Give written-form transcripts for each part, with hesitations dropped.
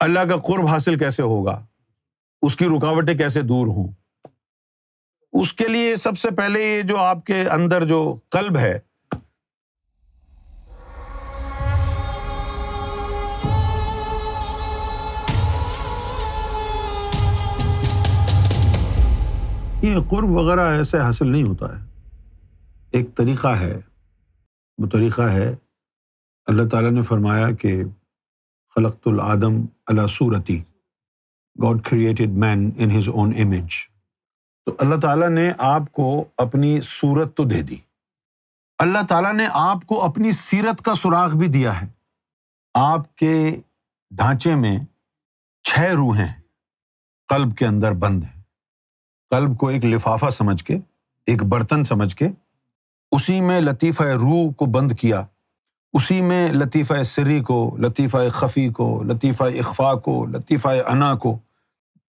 اللہ کا قرب حاصل کیسے ہوگا، اس کی رکاوٹیں کیسے دور ہوں، اس کے لیے سب سے پہلے یہ جو آپ کے اندر جو قلب ہے، یہ قرب وغیرہ ایسے حاصل نہیں ہوتا ہے. ایک طریقہ ہے، وہ طریقہ ہے اللہ تعالیٰ نے فرمایا کہ خلقت الآدم علی صورتی، God created man in his own image. تو اللہ تعالیٰ نے آپ کو اپنی صورت تو دے دی، اللہ تعالیٰ نے آپ کو اپنی سیرت کا سراغ بھی دیا ہے. آپ کے ڈھانچے میں 6 روحیں قلب کے اندر بند ہیں. قلب کو ایک لفافہ سمجھ کے، ایک برتن سمجھ کے، اسی میں لطیفہ روح کو بند کیا، اسی میں لطیفہ سری کو، لطیفہ خفی کو، لطیفہ اخفا کو، لطیفہ انا کو،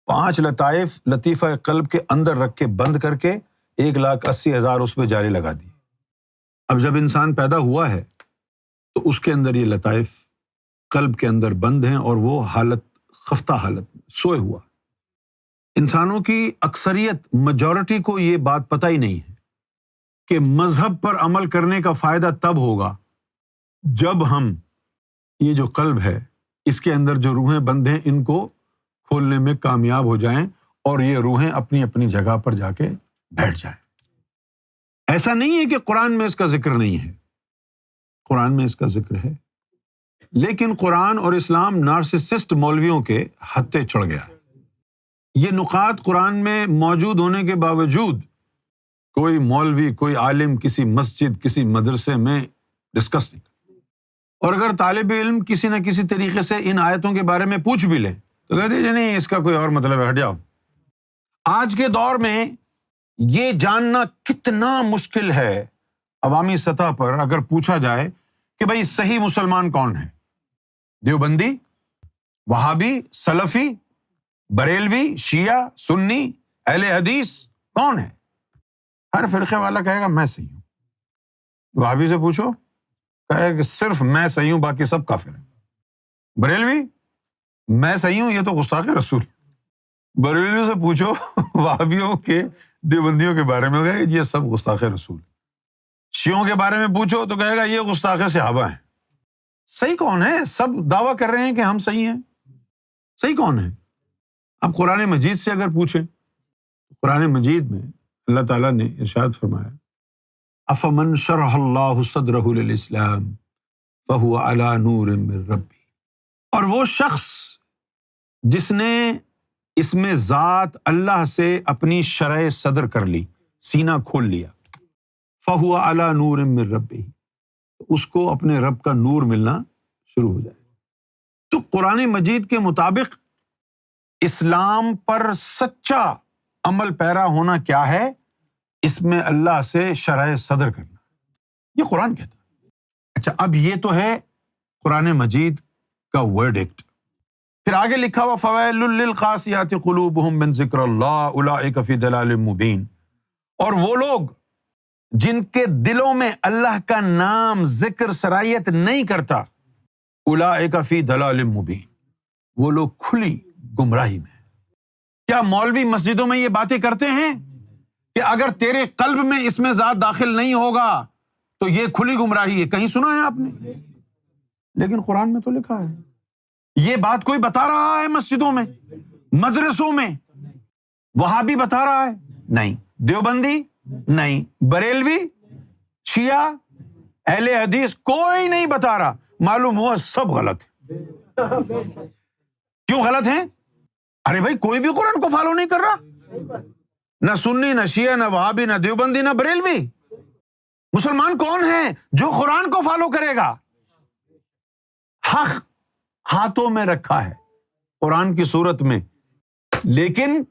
5 لطائف لطیفہ قلب کے اندر رکھ کے بند کر کے 1,80,000 اس پہ جاری لگا دی. اب جب انسان پیدا ہوا ہے تو اس کے اندر یہ لطائف قلب کے اندر بند ہیں اور وہ حالت خفتہ حالت میں سوئے ہوا. انسانوں کی اکثریت میجورٹی کو یہ بات پتہ ہی نہیں ہے کہ مذہب پر عمل کرنے کا فائدہ تب ہوگا جب ہم یہ جو قلب ہے، اس کے اندر جو روحیں بند ہیں، ان کو کھولنے میں کامیاب ہو جائیں اور یہ روحیں اپنی اپنی جگہ پر جا کے بیٹھ جائیں. ایسا نہیں ہے کہ قرآن میں اس کا ذکر نہیں ہے، قرآن میں اس کا ذکر ہے، لیکن قرآن اور اسلام نارسسسٹ مولویوں کے ہتھے چڑھ گیا. یہ نقاط قرآن میں موجود ہونے کے باوجود کوئی مولوی، کوئی عالم کسی مسجد، کسی مدرسے میں ڈسکس نہیں. اور اگر طالب علم کسی نہ کسی طریقے سے ان آیتوں کے بارے میں پوچھ بھی لیں تو کہتے ہیں نہیں، اس کا کوئی اور مطلب ہے، ہٹ جاؤ. آج کے دور میں یہ جاننا کتنا مشکل ہے عوامی سطح پر، اگر پوچھا جائے کہ بھائی صحیح مسلمان کون ہے، دیوبندی، وہابی، سلفی، بریلوی، شیعہ، سنی، اہل حدیث، کون ہے؟ ہر فرقے والا کہے گا میں صحیح ہوں. وہابی سے پوچھو، کہے کہ صرف میں صحیح ہوں، باقی سب کافر ہیں. بریلوی، میں صحیح ہوں، یہ تو گستاخ رسول. بریلویوں سے پوچھو وہابیوں کے، دیوبندیوں کے بارے میں، کہے یہ سب گستاخ رسول. شیعوں کے بارے میں پوچھو تو کہے گا یہ گستاخ صحابہ ہیں. صحیح کون ہے؟ سب دعویٰ کر رہے ہیں کہ ہم صحیح ہیں، صحیح کون ہے؟ اب قرآن مجید سے اگر پوچھیں، قرآن مجید میں اللہ تعالیٰ نے ارشاد فرمایا افمن شرح اللہ صدرہ للاسلام فہو علی نور من ربہ، اور وہ شخص جس نے اس میں ذات اللہ سے اپنی شرح صدر کر لی، سینہ کھول لیا، فہو علی نور من ربہ، اس کو اپنے رب کا نور ملنا شروع ہو جائے. تو قرآن مجید کے مطابق اسلام پر سچا عمل پیرا ہونا کیا ہے؟ اس میں اللہ سے شرح صدر کرنا، یہ قرآن کہتا ہے. اچھا، اب یہ تو ہے قرآن مجید کا ورڈکٹ. پھر آگے لکھا ہوا فویل للقاسیات قلوبہم من ذکر اللہ اولئک فی ضلال مبین، اور وہ لوگ جن کے دلوں میں اللہ کا نام ذکر سرایت نہیں کرتا، اولئک فی ضلال مبین، وہ لوگ کھلی گمراہی میں. کیا مولوی مسجدوں میں یہ باتیں کرتے ہیں کہ اگر تیرے قلب میں اس میں ذات داخل نہیں ہوگا تو یہ کھلی گمراہی ہے؟ کہیں سنا ہے آپ نے؟ لیکن قرآن میں تو لکھا ہے. یہ بات کوئی بتا رہا ہے مسجدوں میں، مدرسوں میں؟ وہابی بتا رہا ہے؟ نہیں. دیوبندی؟ نہیں. بریلوی، شیعہ، اہل حدیث، کوئی نہیں بتا رہا. معلوم ہوا سب غلط ہے. کیوں غلط ہیں؟ ارے بھائی کوئی بھی قرآن کو فالو نہیں کر رہا، نہ سنی، نہ شیعہ، نہ وہابی، نہ دیوبندی، نہ بریلوی. مسلمان کون ہے جو قرآن کو فالو کرے گا؟ حق ہاتھوں میں رکھا ہے قرآن کی صورت میں، لیکن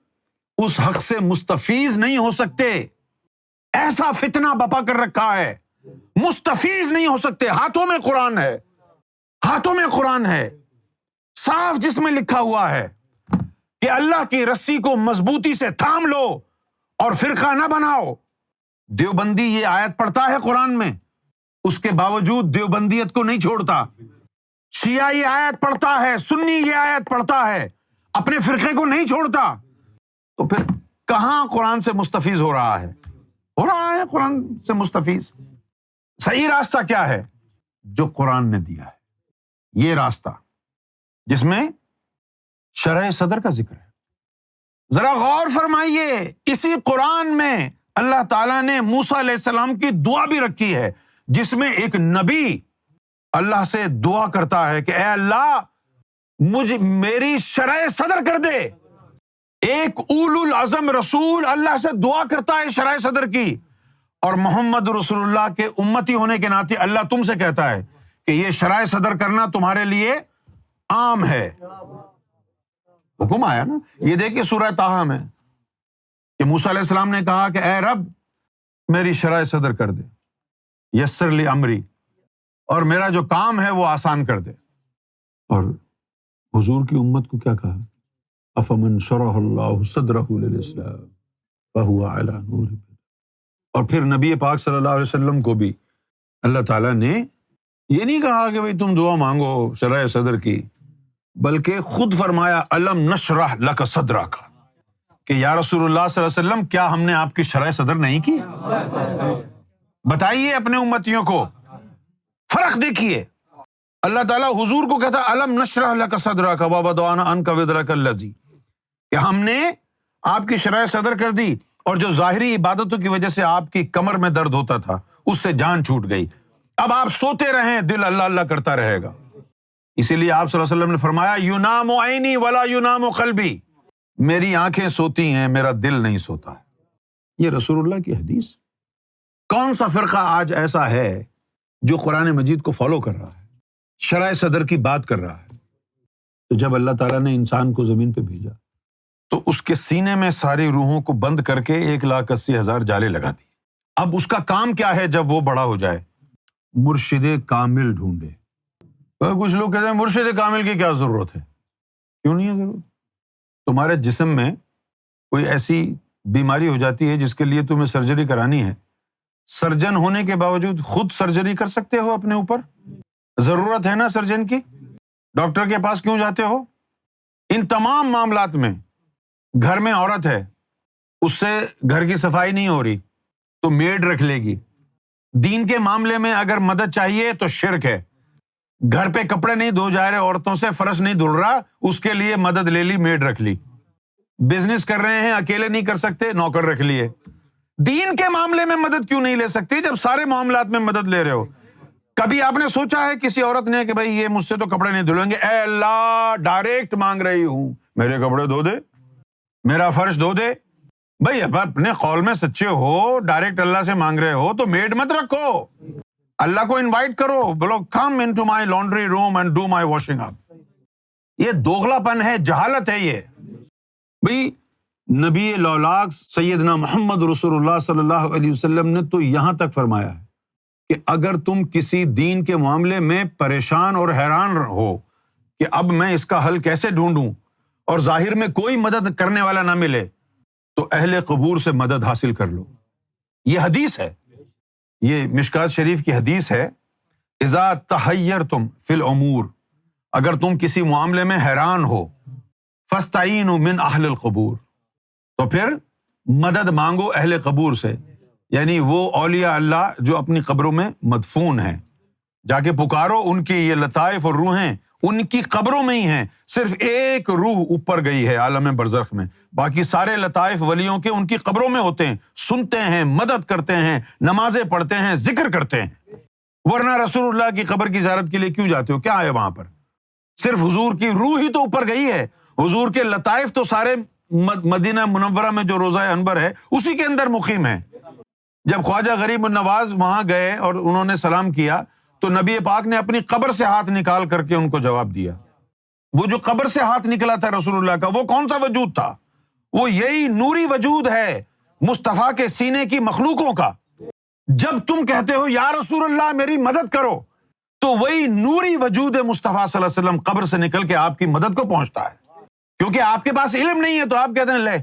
اس حق سے مستفیض نہیں ہو سکتے. ایسا فتنہ بپا کر رکھا ہے، مستفیض نہیں ہو سکتے. ہاتھوں میں قرآن ہے، ہاتھوں میں قرآن ہے، صاف جس میں لکھا ہوا ہے کہ اللہ کی رسی کو مضبوطی سے تھام لو اور فرقہ نہ بناؤ. دیوبندی یہ آیت پڑھتا ہے قرآن میں، اس کے باوجود دیوبندیت کو نہیں چھوڑتا. شیعہ یہ آیت پڑھتا ہے، سنی یہ آیت پڑھتا ہے، اپنے فرقے کو نہیں چھوڑتا، تو پھر کہاں قرآن سے مستفیض ہو رہا ہے؟ ہو رہا ہے قرآن سے مستفیض۔ صحیح راستہ کیا ہے؟ جو قرآن نے دیا ہے، یہ راستہ جس میں شرح صدر کا ذکر ہے۔ ذرا غور فرمائیے، اسی قرآن میں اللہ تعالیٰ نے موسیٰ علیہ السلام کی دعا بھی رکھی ہے، جس میں ایک نبی اللہ سے دعا کرتا ہے کہ اے اللہ میری شرح صدر کر دے۔ ایک اولو العزم رسول اللہ سے دعا کرتا ہے شرح صدر کی، اور محمد رسول اللہ کے امتی ہونے کے ناطے اللہ تم سے کہتا ہے کہ یہ شرح صدر کرنا تمہارے لیے عام ہے۔ حکم آیا نا، یہ دیکھیے سورہ طٰہٰ میں کہ موسیٰ علیہ السلام نے کہا کہ اے رب میری شرح صدر کر دے، یسر لی امری، اور میرا جو کام ہے وہ آسان کر دے۔ اور حضور کی امت کو کیا کہا؟ افمن شرح اللہ صدرہ للاسلام فہو علی نور۔ اور پھر نبی پاک صلی اللہ علیہ وسلم کو بھی اللہ تعالیٰ نے یہ نہیں کہا کہ بھئی تم دعا مانگو شرح صدر کی، بلکہ خود فرمایا الم نشرح لک صدرک، کہ یا رسول اللہ صلی اللہ علیہ وسلم کیا ہم نے آپ کی شرح صدر نہیں کی؟ بتائیے اپنے امتیوں کو، فرق دیکھیے۔ اللہ تعالیٰ حضور کو کہتا الم نشرح لک صدرک ووضعنا عنک وزرک الذی، کہ ہم نے آپ کی شرح صدر کر دی، اور جو ظاہری عبادتوں کی وجہ سے آپ کی کمر میں درد ہوتا تھا اس سے جان چھوٹ گئی، اب آپ سوتے رہیں دل اللہ اللہ کرتا رہے گا۔ اسی لیے آپ صلی اللہ علیہ وسلم نے فرمایا ینام عینی ولا ینام قلبی، میری آنکھیں سوتی ہیں میرا دل نہیں سوتا ہے۔ یہ رسول اللہ کی حدیث۔ کون سا فرقہ آج ایسا ہے جو قرآن مجید کو فالو کر رہا ہے، شرح صدر کی بات کر رہا ہے؟ تو جب اللہ تعالیٰ نے انسان کو زمین پہ بھیجا تو اس کے سینے میں ساری روحوں کو بند کر کے 1,80,000 جالے لگا دی۔ اب اس کا کام کیا ہے جب وہ بڑا ہو جائے؟ مرشد کامل ڈھونڈے۔ کچھ لوگ کہتے ہیں مرشد کامل کی کیا ضرورت ہے؟ کیوں نہیں ہے ضرورت؟ تمہارے جسم میں کوئی ایسی بیماری ہو جاتی ہے جس کے لیے تمہیں سرجری کرانی ہے، سرجن ہونے کے باوجود خود سرجری کر سکتے ہو اپنے اوپر؟ ضرورت ہے نا سرجن کی؟ ڈاکٹر کے پاس کیوں جاتے ہو؟ ان تمام معاملات میں گھر میں عورت ہے، اس سے گھر کی صفائی نہیں ہو رہی تو میڈ رکھ لے گی۔ دین کے معاملے میں اگر مدد چاہیے تو شرک ہے۔ گھر پہ کپڑے نہیں دھو جا رہے عورتوں سے، فرش نہیں دھل رہا، اس کے لیے مدد لے لی، میڈ رکھ لی۔ بزنس کر رہے ہیں اکیلے نہیں کر سکتے، نوکر رکھ لیے۔ دین کے معاملے میں مدد کیوں نہیں لے سکتی جب سارے معاملات میں مدد لے رہے ہو؟ کبھی آپ نے سوچا ہے کسی عورت نے کہ بھائی یہ مجھ سے تو کپڑے نہیں دھلیں گے، اے اللہ ڈائریکٹ مانگ رہی ہوں میرے کپڑے دھو دے، میرا فرش دھو دے؟ بھائی اب اپنے قول میں سچے ہو، ڈائریکٹ اللہ سے مانگ رہے ہو تو میڈ مت رکھو، اللہ کو انوائٹ کرو، بولو come into my laundry room and do my washing up. یہ دوغلا پن ہے، جہالت ہے یہ۔ بھائی نبی لولاک سیدنا محمد رسول اللہ صلی اللہ علیہ وسلم نے تو یہاں تک فرمایا ہے کہ اگر تم کسی دین کے معاملے میں پریشان اور حیران ہو کہ اب میں اس کا حل کیسے ڈھونڈوں اور ظاہر میں کوئی مدد کرنے والا نہ ملے، تو اہل قبور سے مدد حاصل کر لو۔ یہ حدیث ہے، یہ مشکات شریف کی حدیث ہے، اذا تحیرتم فی الامور، اگر تم کسی معاملے میں حیران ہو، فاستعینوا من اہل القبور، تو پھر مدد مانگو اہل قبور سے، یعنی وہ اولیاء اللہ جو اپنی قبروں میں مدفون ہیں، جا کے پکارو، ان کی یہ لطائف اور روحیں ان کی قبروں میں ہی ہیں، صرف ایک روح اوپر گئی ہے عالم برزخ میں، باقی سارے لطائف ولیوں کے ان کی قبروں میں ہوتے ہیں، سنتے ہیں، مدد کرتے ہیں، نمازیں پڑھتے ہیں، ذکر کرتے ہیں۔ ورنہ رسول اللہ کی قبر کی زیارت کے لیے کیوں جاتے ہو؟ کیا ہے وہاں پر؟ صرف حضور کی روح ہی تو اوپر گئی ہے، حضور کے لطائف تو سارے مدینہ منورہ میں جو روضہ انور ہے اسی کے اندر مقیم ہے۔ جب خواجہ غریب النواز وہاں گئے اور انہوں نے سلام کیا تو نبی پاک نے اپنی قبر سے ہاتھ نکال کر کے ان کو جواب دیا۔ وہ جو قبر سے ہاتھ نکلا تھا رسول اللہ کا، وہ کون سا وجود تھا؟ وہ یہی نوری وجود ہے مصطفیٰ کے سینے کی مخلوقوں کا۔ جب تم کہتے ہو یا رسول اللہ میری مدد کرو، تو وہی نوری وجود مصطفیٰ صلی اللہ علیہ وسلم قبر سے نکل کے آپ کی مدد کو پہنچتا ہے، کیونکہ آپ کے پاس علم نہیں ہے تو آپ کہتے ہیں لے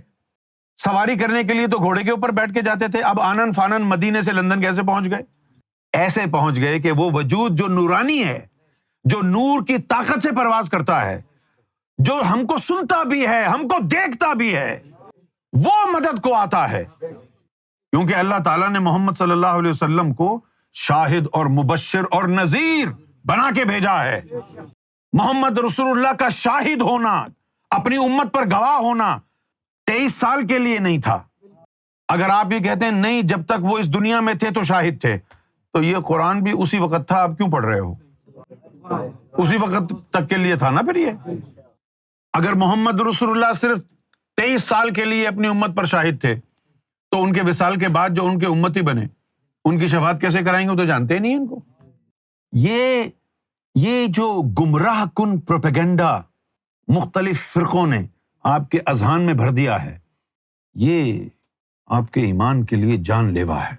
سواری کرنے کے لیے تو گھوڑے کے اوپر بیٹھ کے جاتے تھے، اب آنن فانن مدینے سے لندن کیسے پہنچ گئے؟ ایسے پہنچ گئے کہ وہ وجود جو نورانی ہے، جو نور کی طاقت سے پرواز کرتا ہے، جو ہم کو سنتا بھی ہے، ہم کو دیکھتا بھی ہے، وہ مدد کو آتا ہے، کیونکہ اللہ تعالیٰ نے محمد صلی اللہ علیہ وسلم کو شاہد اور مبشر اور نذیر بنا کے بھیجا ہے۔ محمد رسول اللہ کا شاہد ہونا، اپنی امت پر گواہ ہونا 23 سال کے لیے نہیں تھا۔ اگر آپ یہ کہتے ہیں نہیں جب تک وہ اس دنیا میں تھے تو شاہد تھے، تو یہ قرآن بھی اسی وقت تھا، آپ کیوں پڑھ رہے ہو؟ اسی وقت تک کے لیے تھا نا پھر یہ۔ اگر محمد رسول اللہ صرف 23 سال کے لیے اپنی امت پر شاہد تھے، تو ان کے وصال کے بعد جو ان کے امتی بنے ان کی شفاعت کیسے کرائیں گے؟ وہ تو جانتے ہی نہیں ان کو۔ یہ جو گمراہ کن پروپیگنڈا مختلف فرقوں نے آپ کے اذہان میں بھر دیا ہے، یہ آپ کے ایمان کے لیے جان لیوا ہے۔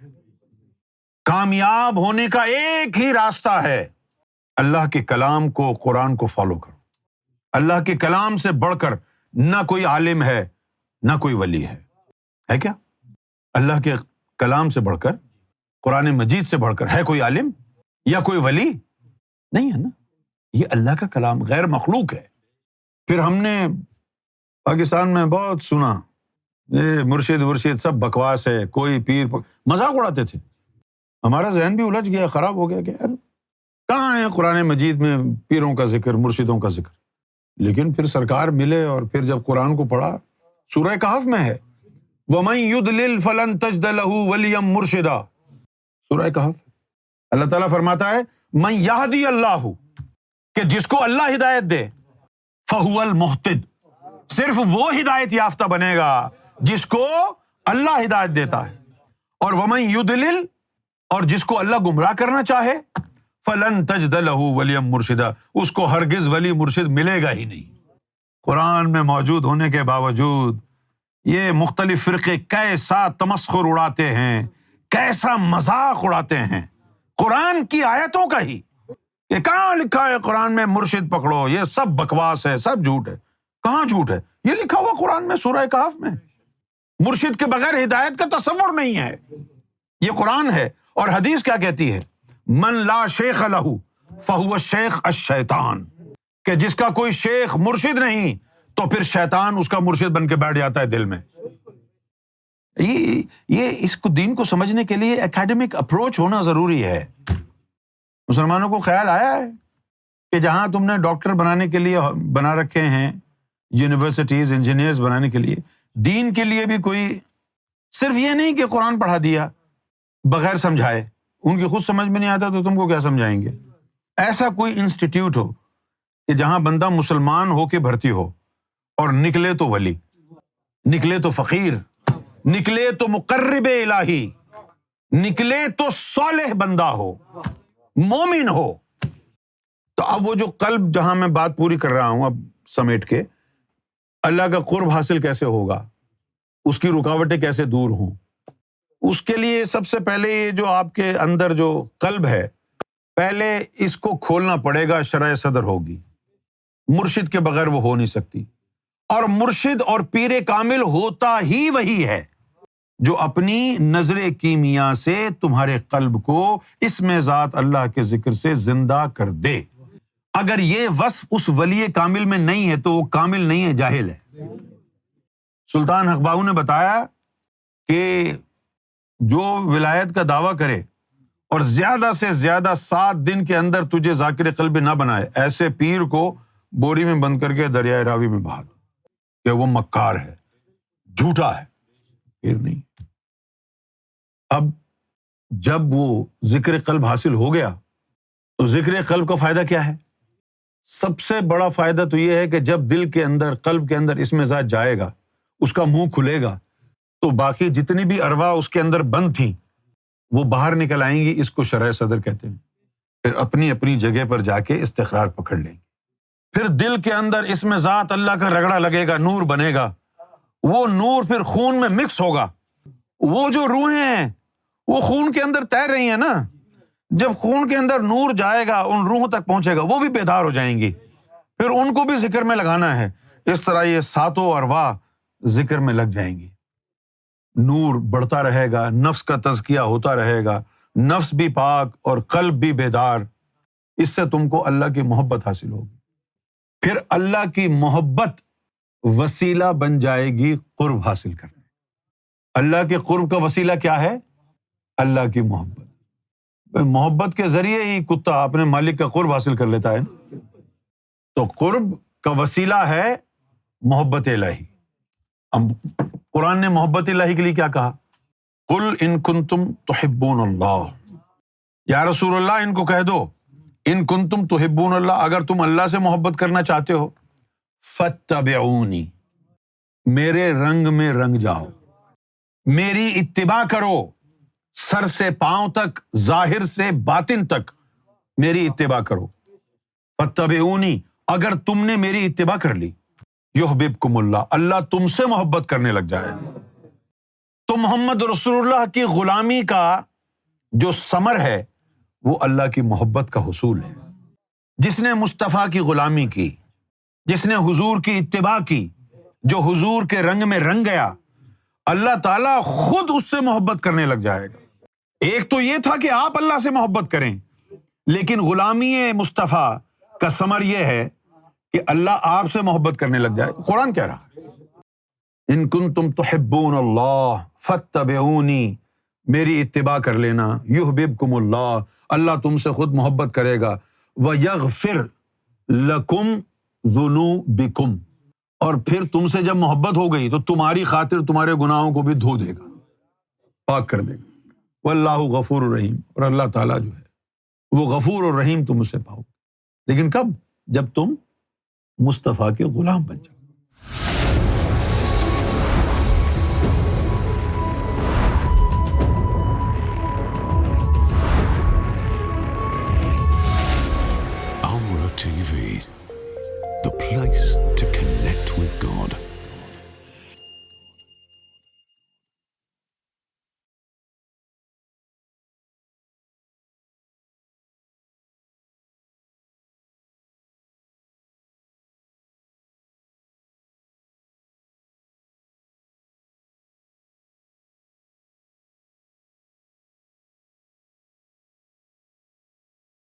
کامیاب ہونے کا ایک ہی راستہ ہے، اللہ کے کلام کو، قرآن کو فالو کرو۔ اللہ کے کلام سے بڑھ کر نہ کوئی عالم ہے، نہ کوئی ولی ہے کیا؟ اللہ کے کلام سے بڑھ کر، قرآن مجید سے بڑھ کر ہے کوئی عالم یا کوئی ولی؟ نہیں ہے نا، یہ اللہ کا کلام غیر مخلوق ہے۔ پھر ہم نے پاکستان میں بہت سنا یہ مرشد سب بکواس ہے، کوئی پیر مذاق اڑاتے تھے۔ ہمارا ذہن بھی الجھ گیا، خراب ہو گیا کہ یار کہاں ہے قرآن مجید میں پیروں کا ذکر، مرشدوں کا ذکر؟ لیکن پھر سرکار ملے اور پھر جب قرآن کو پڑھا، سورہ کہف میں ہے وَمَن يُضْلِلْ فَلَن تَجِدَ لَهُ وَلِيًّا مُرْشِدًا، سورہ کہف۔ اللہ تعالیٰ فرماتا ہے من یہدی اللہ، کہ جس کو اللہ ہدایت دے، فَهُوَ الْمُهْتَدِ، صرف وہ ہدایت یافتہ بنے گا جس کو اللہ ہدایت دیتا ہے۔ اور وَمَن يُضْلِلْ، اور جس کو اللہ گمراہ کرنا چاہے، فَلَن تَجِدَ لَهُ وَلِيًّا مُرْشِدًا، اس کو ہرگز ولی مرشد ملے گا ہی نہیں۔ قرآن میں موجود ہونے کے باوجود یہ مختلف فرقے کیسا تمسخر اڑاتے ہیں، کیسا مذاق اڑاتے ہیں قرآن کی آیتوں کا ہی۔ یہ کہاں لکھا ہے قرآن میں مرشد پکڑو؟ یہ سب بکواس ہے، سب جھوٹ ہے۔ کہاں جھوٹ ہے؟ یہ لکھا ہوا قرآن میں سورہ کہف میں۔ مرشد کے بغیر ہدایت کا تصور نہیں ہے، یہ قرآن ہے۔ اور حدیث کیا کہتی ہے؟ من لا شیخ لہ فہو الشیخ الشیطان، کہ جس کا کوئی شیخ مرشد نہیں تو پھر شیطان اس کا مرشد بن کے بیٹھ جاتا ہے دل میں۔ یہ اس کو دین کو سمجھنے کے لیے اکیڈمک اپروچ ہونا ضروری ہے۔ مسلمانوں کو خیال آیا ہے کہ جہاں تم نے ڈاکٹر بنانے کے لیے بنا رکھے ہیں، یونیورسٹیز انجینئرز بنانے کے لیے، دین کے لیے بھی کوئی، صرف یہ نہیں کہ قرآن پڑھا دیا بغیر سمجھائے، ان کی خود سمجھ میں نہیں آتا تو تم کو کیا سمجھائیں گے؟ ایسا کوئی انسٹیٹیوٹ ہو کہ جہاں بندہ مسلمان ہو کے بھرتی ہو اور نکلے تو ولی، نکلے تو فقیر، نکلے تو مقرب الہی، نکلے تو صالح بندہ ہو، مومن ہو۔ تو اب وہ جو قلب، جہاں میں بات پوری کر رہا ہوں اب سمیٹ کے، اللہ کا قرب حاصل کیسے ہوگا، اس کی رکاوٹیں کیسے دور ہوں، اس کے لیے سب سے پہلے یہ جو آپ کے اندر جو قلب ہے، پہلے اس کو کھولنا پڑے گا، شرح صدر ہوگی۔ مرشد کے بغیر وہ ہو نہیں سکتی، اور مرشد اور پیر کامل ہوتا ہی وہی ہے جو اپنی نظر کیمیا سے تمہارے قلب کو اسم ذات اللہ کے ذکر سے زندہ کر دے۔ اگر یہ وصف اس ولی کامل میں نہیں ہے تو وہ کامل نہیں ہے، جاہل ہے۔ سلطان حقباؤ نے بتایا کہ جو ولایت کا دعویٰ کرے اور زیادہ سے زیادہ 7 دن کے اندر تجھے ذاکر قلب نہ بنائے، ایسے پیر کو بوری میں بند کر کے دریائے راوی میں بہا دو کہ وہ مکار ہے، جھوٹا ہے، پیر نہیں۔ اب جب وہ ذکر قلب حاصل ہو گیا تو ذکر قلب کا فائدہ کیا ہے؟ سب سے بڑا فائدہ تو یہ ہے کہ جب دل کے اندر، قلب کے اندر اسم ذات جائے گا، اس کا منہ کھلے گا تو باقی جتنی بھی ارواح اس کے اندر بند تھیں وہ باہر نکل آئیں گی۔ اس کو شرح صدر کہتے ہیں۔ پھر اپنی اپنی جگہ پر جا کے استقرار پکڑ لیں گے۔ پھر دل کے اندر اسم ذات اللہ کا رگڑا لگے گا، نور بنے گا، وہ نور پھر خون میں مکس ہوگا۔ وہ جو روحیں ہیں وہ خون کے اندر تیر رہی ہیں نا، جب خون کے اندر نور جائے گا، ان روحوں تک پہنچے گا، وہ بھی بیدار ہو جائیں گی، پھر ان کو بھی ذکر میں لگانا ہے۔ اس طرح یہ 7 ارواح ذکر میں لگ جائیں گی، نور بڑھتا رہے گا، نفس کا تزکیہ ہوتا رہے گا، نفس بھی پاک اور قلب بھی بیدار۔ اس سے تم کو اللہ کی محبت حاصل ہوگی. پھر اللہ کی محبت وسیلہ بن جائے گی قرب حاصل کرنے. اللہ کے قرب کا وسیلہ کیا ہے؟ اللہ کی محبت. محبت کے ذریعے ہی کتا اپنے مالک کا قرب حاصل کر لیتا ہے. تو قرب کا وسیلہ ہے محبت الہی. اب قرآن نے محبت الہی کے لیے کیا کہا؟ قل ان کنتم تحبون اللہ. یا رسول اللہ ان کو کہہ دو ان کنتم تحبون اللہ، اگر تم اللہ سے محبت کرنا چاہتے ہو فاتبعونی، میرے رنگ میں رنگ جاؤ، میری اتباع کرو، سر سے پاؤں تک، ظاہر سے باطن تک میری اتباع کرو. فاتبعونی، اگر تم نے میری اتباع کر لی، یحببکم اللہ، اللہ تم سے محبت کرنے لگ جائے. تو محمد رسول اللہ کی غلامی کا جو ثمر ہے وہ اللہ کی محبت کا حصول ہے. جس نے مصطفیٰ کی غلامی کی، جس نے حضور کی اتباع کی، جو حضور کے رنگ میں رنگ گیا، اللہ تعالیٰ خود اس سے محبت کرنے لگ جائے گا. ایک تو یہ تھا کہ آپ اللہ سے محبت کریں، لیکن غلامی مصطفیٰ کا ثمر یہ ہے کہ اللہ آپ سے محبت کرنے لگ جائے. قرآن کہہ رہا ہے ان کنتم تحبون اللہ فاتبعونی، میری اتباع کر لینا، یحببکم اللہ، اللہ تم سے خود محبت کرے گا، ویغفر لکم ذنوبکم، اور پھر تم سے جب محبت ہو گئی تو تمہاری خاطر تمہارے گناہوں کو بھی دھو دے گا، پاک کر دے گا. واللہ غفور الرحیم، اور اللہ تعالیٰ جو ہے وہ غفور اور رحیم تم اس سے پاؤ. لیکن کب؟ جب تم مصطفیٰ کے غلام بن جاؤ. Amra TV, the place